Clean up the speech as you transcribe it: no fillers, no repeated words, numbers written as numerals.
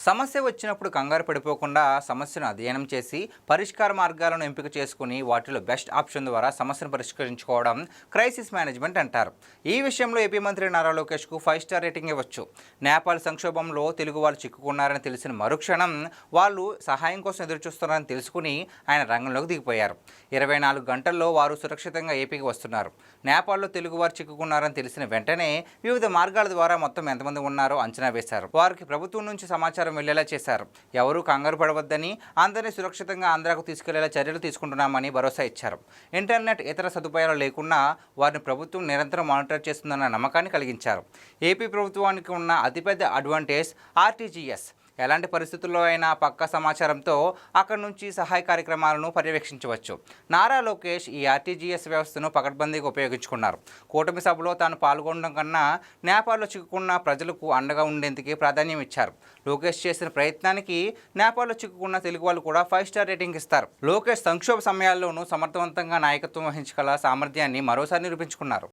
సమస్య వచ్చినప్పుడు కంగారు పడిపోకుండా సమస్యను అధ్యయనం చేసి పరిష్కార మార్గాలను ఎంపిక చేసుకుని వాటిలో బెస్ట్ ఆప్షన్ ద్వారా సమస్యను పరిష్కరించుకోవడం క్రైసిస్ మేనేజ్మెంట్ అంటారు. ఈ విషయంలో ఏపీ మంత్రి నారా లోకేష్కు 5 స్టార్ రేటింగ్ ఇవ్వచ్చు. నేపాల్ సంక్షోభంలో తెలుగు వాళ్ళు చిక్కుకున్నారని తెలిసిన మరుక్షణం వాళ్ళు సహాయం కోసం ఎదురుచూస్తున్నారని తెలుసుకుని ఆయన రంగంలోకి దిగిపోయారు. 24 గంటల్లో వారు సురక్షితంగా ఏపీకి వస్తున్నారు. నేపాల్లో తెలుగు వారు చిక్కుకున్నారని తెలిసిన వెంటనే వివిధ మార్గాల ద్వారా మొత్తం ఎంతమంది ఉన్నారో అంచనా వేశారు. వారికి ప్రభుత్వం నుంచి సమాచారం వెళ్లేలా చేశారు. ఎవరూ కంగారు పడవద్దని, అందరినీ సురక్షితంగా ఆంధ్రాకు తీసుకెళ్లేలా చర్యలు తీసుకుంటున్నామని భరోసా ఇచ్చారు. ఇంటర్నెట్ ఇతర సదుపాయాలు లేకున్నా వారిని ప్రభుత్వం నిరంతరం మానిటర్ చేస్తుందన్న నమ్మకాన్ని కలిగించారు. ఏపీ ప్రభుత్వానికి ఉన్న అతిపెద్ద అడ్వాంటేజ్ ఆర్టీజీఎస్. ఎలాంటి పరిస్థితుల్లో అయినా పక్కా సమాచారంతో అక్కడి నుంచి సహాయ కార్యక్రమాలను పర్యవేక్షించవచ్చు. నారా లోకేష్ ఈ ఆర్టీజీఎస్ వ్యవస్థను పకడ్బందీగా ఉపయోగించుకున్నారు. కూటమి సభలో తాను పాల్గొనడం కన్నా నేపాల్లో చిక్కుకున్న ప్రజలకు అండగా ఉండేందుకే ప్రాధాన్యం ఇచ్చారు. లోకేష్ చేసిన ప్రయత్నానికి నేపాల్లో చిక్కుకున్న తెలుగు వాళ్ళు కూడా 5 స్టార్ రేటింగ్ ఇస్తారు. లోకేష్ సంక్షోభ సమయాల్లోనూ సమర్థవంతంగా నాయకత్వం వహించగల సామర్థ్యాన్ని మరోసారి నిరూపించుకున్నారు.